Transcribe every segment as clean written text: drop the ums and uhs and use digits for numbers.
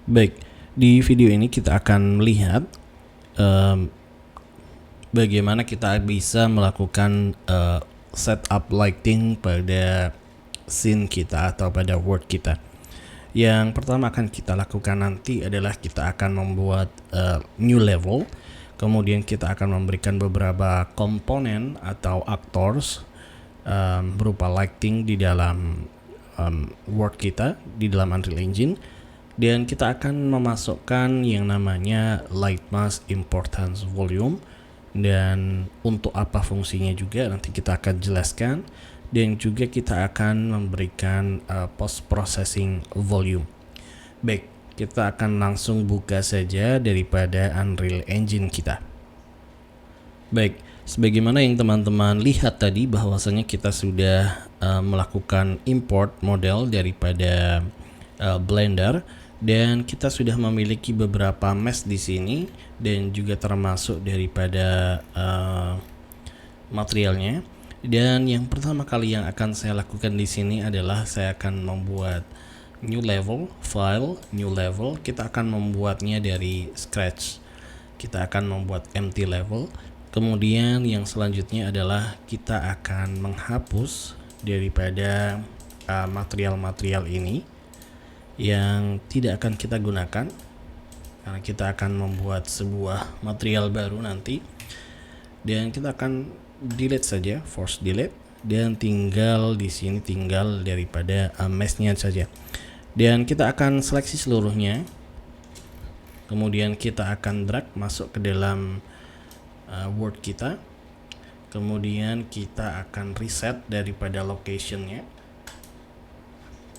Baik, di video ini kita akan melihat em, bagaimana kita bisa melakukan setup lighting pada scene kita atau pada world kita. Yang pertama akan kita lakukan nanti adalah kita akan membuat new level. Kemudian kita akan memberikan beberapa komponen atau actors berupa lighting di dalam world kita di dalam Unreal Engine. Dan kita akan memasukkan yang namanya light mask importance volume, dan untuk apa fungsinya juga nanti kita akan jelaskan, dan juga kita akan memberikan post processing volume. Baik, kita akan langsung buka saja daripada Unreal Engine kita. Baik, sebagaimana yang teman-teman lihat tadi bahwasanya kita sudah melakukan import model daripada Blender, dan kita sudah memiliki beberapa mesh di sini dan juga termasuk daripada materialnya. Dan yang pertama kali yang akan saya lakukan di sini adalah saya akan membuat new level, file, new level. Kita akan membuatnya dari scratch. Kita akan membuat empty level. Kemudian yang selanjutnya adalah kita akan menghapus daripada material-material ini yang tidak akan kita gunakan, karena kita akan membuat sebuah material baru nanti, dan kita akan delete saja, force delete, dan tinggal di sini tinggal daripada meshnya saja, dan kita akan seleksi seluruhnya. Kemudian kita akan drag masuk ke dalam world kita. Kemudian kita akan reset daripada locationnya,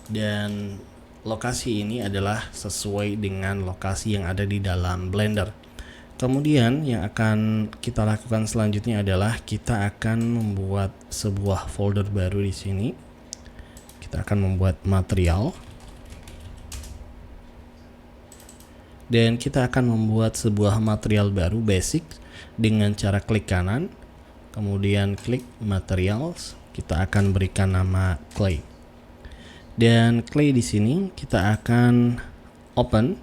dan lokasi ini adalah sesuai dengan lokasi yang ada di dalam Blender. Kemudian yang akan kita lakukan selanjutnya adalah kita akan membuat sebuah folder baru di sini. Kita akan membuat material, dan kita akan membuat sebuah material baru basic dengan cara klik kanan, kemudian klik materials. Kita akan berikan nama clay. Dan clay di sini kita akan open,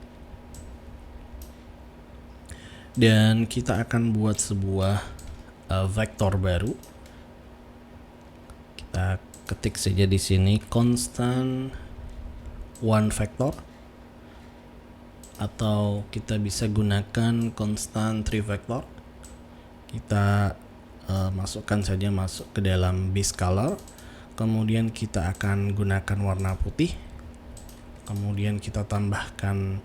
dan kita akan buat sebuah vektor baru. Kita ketik saja di sini constant one vector, atau kita bisa gunakan constant three vector. Kita masukkan saja masuk ke dalam base color. Kemudian kita akan gunakan warna putih. Kemudian kita tambahkan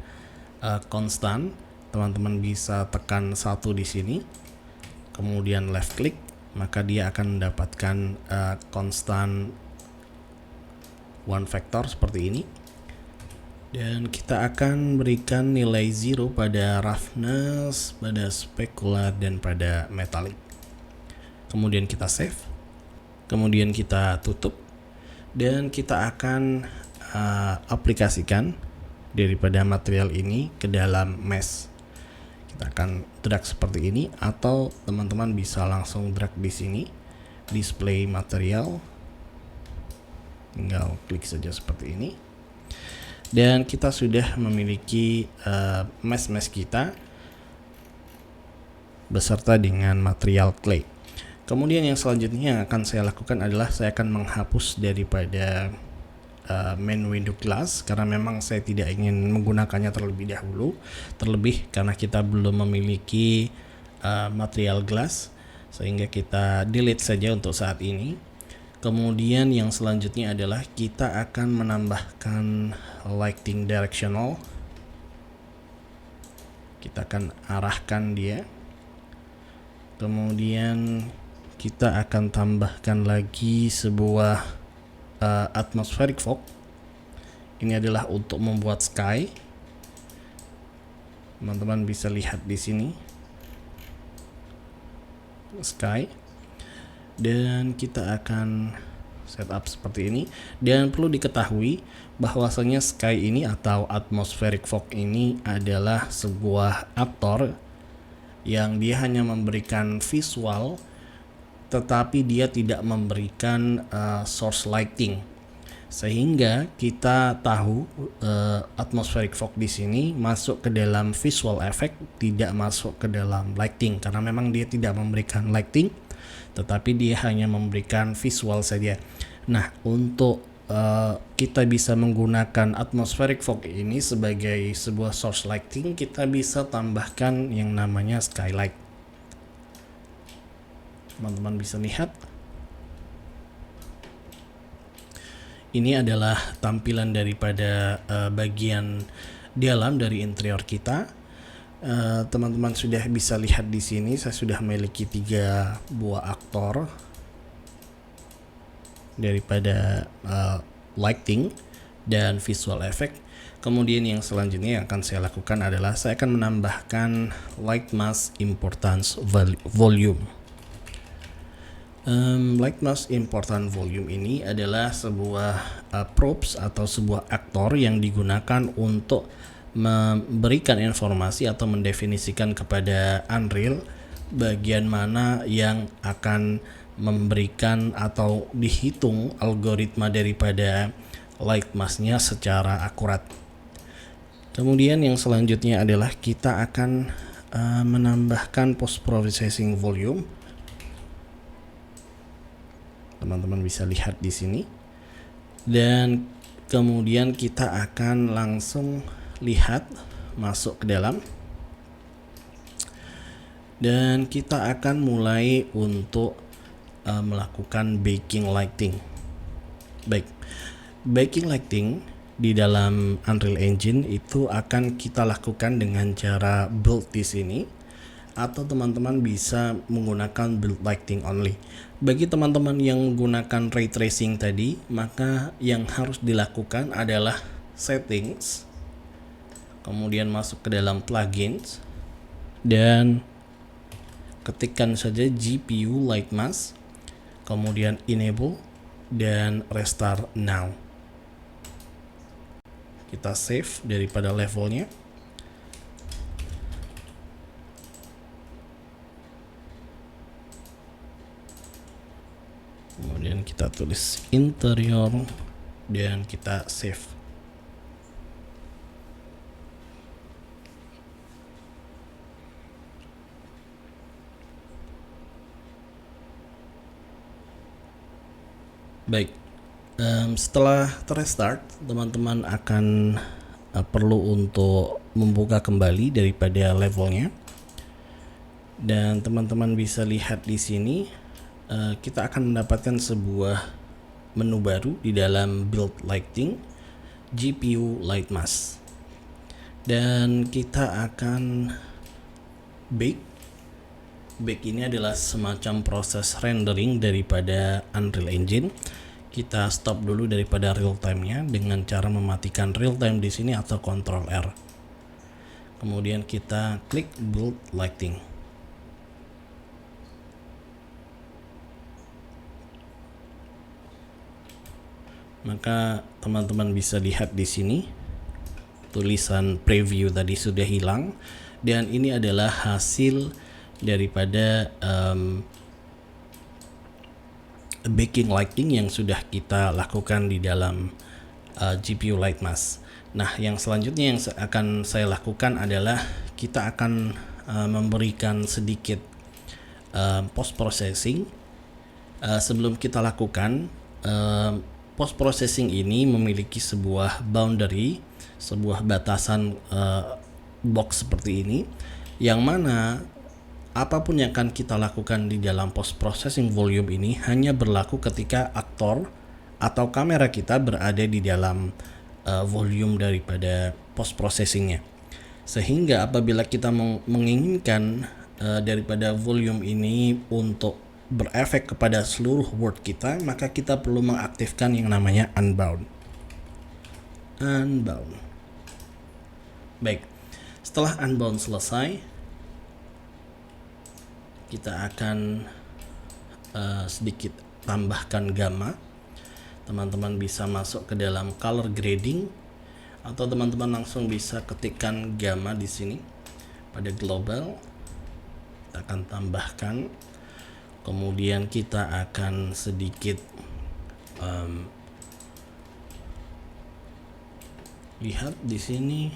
konstan. Teman-teman bisa tekan 1 di sini. Kemudian left click, maka dia akan mendapatkan konstan one vector seperti ini. Dan kita akan berikan nilai 0 pada roughness, pada specular, dan pada metallic. Kemudian kita save. Kemudian kita tutup, dan kita akan aplikasikan daripada material ini ke dalam mesh. Kita akan drag seperti ini, atau teman-teman bisa langsung drag di sini, display material, tinggal klik saja seperti ini, dan kita sudah memiliki mesh kita beserta dengan material clay. Kemudian yang selanjutnya yang akan saya lakukan adalah saya akan menghapus daripada main window class, karena memang saya tidak ingin menggunakannya terlebih dahulu, terlebih karena kita belum memiliki material glass, sehingga kita delete saja untuk saat ini. Kemudian yang selanjutnya adalah kita akan menambahkan lighting directional. Kita akan arahkan dia. Kemudian kita akan tambahkan lagi sebuah atmospheric fog. Ini adalah untuk membuat sky. Teman-teman bisa lihat di sini sky, dan kita akan setup seperti ini. Dan perlu diketahui bahwasanya sky ini atau atmospheric fog ini adalah sebuah aktor yang dia hanya memberikan visual, tetapi dia tidak memberikan source lighting. sehingga kita tahu atmospheric fog di sini masuk ke dalam visual effect, tidak masuk ke dalam lighting, karena memang dia tidak memberikan lighting, tetapi dia hanya memberikan visual saja. Nah, untuk kita bisa menggunakan atmospheric fog ini sebagai sebuah source lighting, kita bisa tambahkan yang namanya skylight. Teman-teman bisa lihat, ini adalah tampilan daripada bagian dalam dari interior kita. Teman-teman sudah bisa lihat di sini, saya sudah memiliki 3 buah aktor daripada lighting dan visual effect. Kemudian yang selanjutnya yang akan saya lakukan adalah saya akan menambahkan light mask importance volume. Light mask important volume ini adalah sebuah props atau sebuah aktor yang digunakan untuk memberikan informasi atau mendefinisikan kepada Unreal bagian mana yang akan memberikan atau dihitung algoritma daripada light mask-nya secara akurat. Kemudian yang selanjutnya adalah kita akan menambahkan post processing volume. Teman-teman bisa lihat di sini. Dan kemudian kita akan langsung lihat masuk ke dalam. Dan kita akan mulai untuk melakukan baking lighting. Baik, baking lighting di dalam Unreal Engine itu akan kita lakukan dengan cara build di sini, atau teman-teman bisa menggunakan build lighting only. Bagi teman-teman yang menggunakan ray tracing tadi, maka yang harus dilakukan adalah settings, kemudian masuk ke dalam plugins, dan ketikkan saja GPU light mask, kemudian enable dan restart now. Kita save daripada levelnya. Kemudian kita tulis interior dan kita save. Baik, setelah terstart, teman-teman akan perlu untuk membuka kembali daripada levelnya, dan teman-teman bisa lihat di sini kita akan mendapatkan sebuah menu baru di dalam build lighting GPU light mask, dan kita akan bake. Bake ini adalah semacam proses rendering daripada Unreal Engine. Kita stop dulu daripada real time-nya dengan cara mematikan real time di sini atau Ctrl R. Kemudian kita klik build lighting. Maka teman-teman bisa lihat di sini tulisan preview tadi sudah hilang, dan ini adalah hasil daripada baking lighting yang sudah kita lakukan di dalam GPU light mask. Nah, yang selanjutnya yang akan saya lakukan adalah kita akan memberikan sedikit post processing. Sebelum kita lakukan post processing ini memiliki sebuah boundary, sebuah batasan box seperti ini, yang mana apapun yang akan kita lakukan di dalam post processing volume ini hanya berlaku ketika aktor atau kamera kita berada di dalam volume daripada post processingnya. Sehingga apabila kita menginginkan daripada volume ini untuk berefek kepada seluruh world kita, maka kita perlu mengaktifkan yang namanya unbound. Baik, setelah unbound selesai, kita akan sedikit tambahkan gamma. Teman-teman bisa masuk ke dalam color grading, atau teman-teman langsung bisa ketikkan gamma di sini pada global. Kita akan tambahkan, kemudian kita akan sedikit lihat di sini.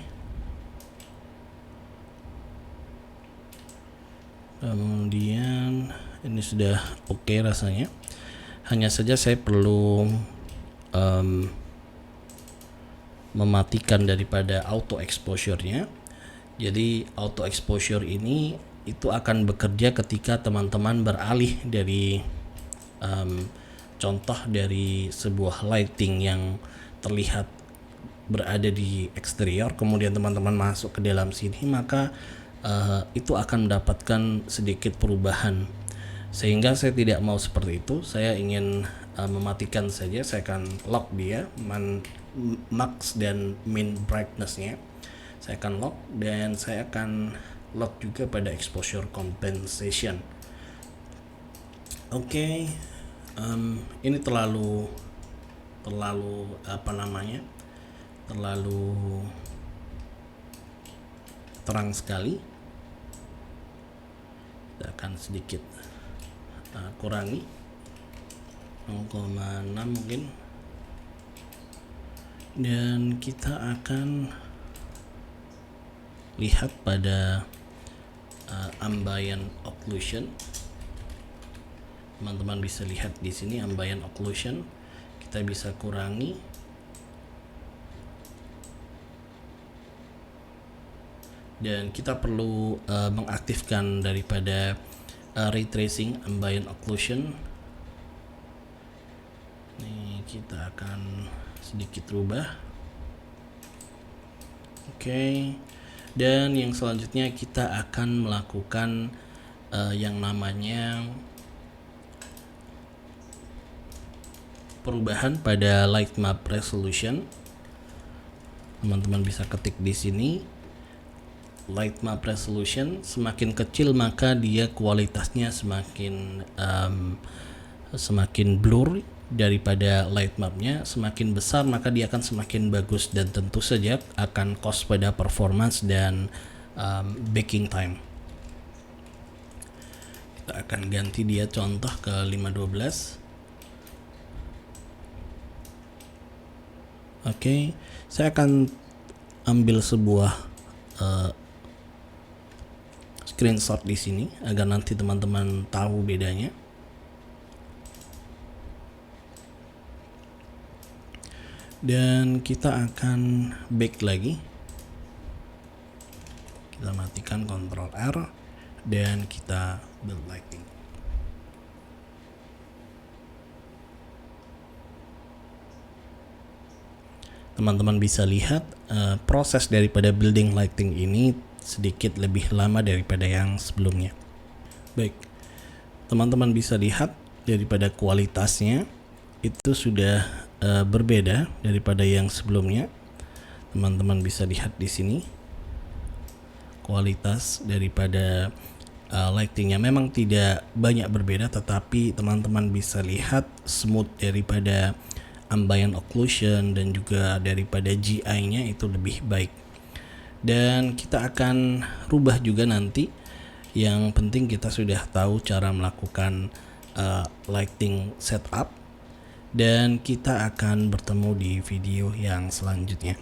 Kemudian ini sudah oke rasanya. Hanya saja saya perlu mematikan daripada auto exposure-nya. Jadi auto exposure ini itu akan bekerja ketika teman-teman beralih dari contoh dari sebuah lighting yang terlihat berada di eksterior, kemudian teman-teman masuk ke dalam sini, maka itu akan mendapatkan sedikit perubahan. Sehingga saya tidak mau seperti itu. Saya ingin mematikan saja. Saya akan lock dia max dan min brightness-nya. Saya akan lock, dan saya akan lock juga pada exposure compensation. Oke. Ini terlalu terlalu terang sekali. Kita akan sedikit kurangi 0,6 mungkin, dan kita akan lihat pada ambient occlusion. Teman-teman bisa lihat di sini ambient occlusion kita bisa kurangi, dan kita perlu mengaktifkan daripada ray tracing ambient occlusion. Ini kita akan sedikit rubah. Oke. Dan yang selanjutnya kita akan melakukan yang namanya perubahan pada light map resolution. Teman-teman bisa ketik di sini light map resolution. Semakin kecil maka dia kualitasnya semakin blur daripada light mapnya. Semakin besar maka dia akan semakin bagus, dan tentu saja akan cost pada performance dan baking time. Kita akan ganti dia contoh ke 512. Oke, saya akan ambil sebuah screenshot di sini agar nanti teman-teman tahu bedanya. Dan kita akan back lagi. Kita matikan Ctrl R dan kita build lighting. Teman-teman bisa lihat proses daripada building lighting ini sedikit lebih lama daripada yang sebelumnya. Baik, teman-teman bisa lihat daripada kualitasnya itu sudah berbeda daripada yang sebelumnya. Teman-teman bisa lihat di sini kualitas daripada lightingnya memang tidak banyak berbeda, tetapi teman-teman bisa lihat smooth daripada ambient occlusion dan juga daripada GI-nya itu lebih baik. Dan kita akan rubah juga nanti. Yang penting kita sudah tahu cara melakukan lighting setup, dan kita akan bertemu di video yang selanjutnya.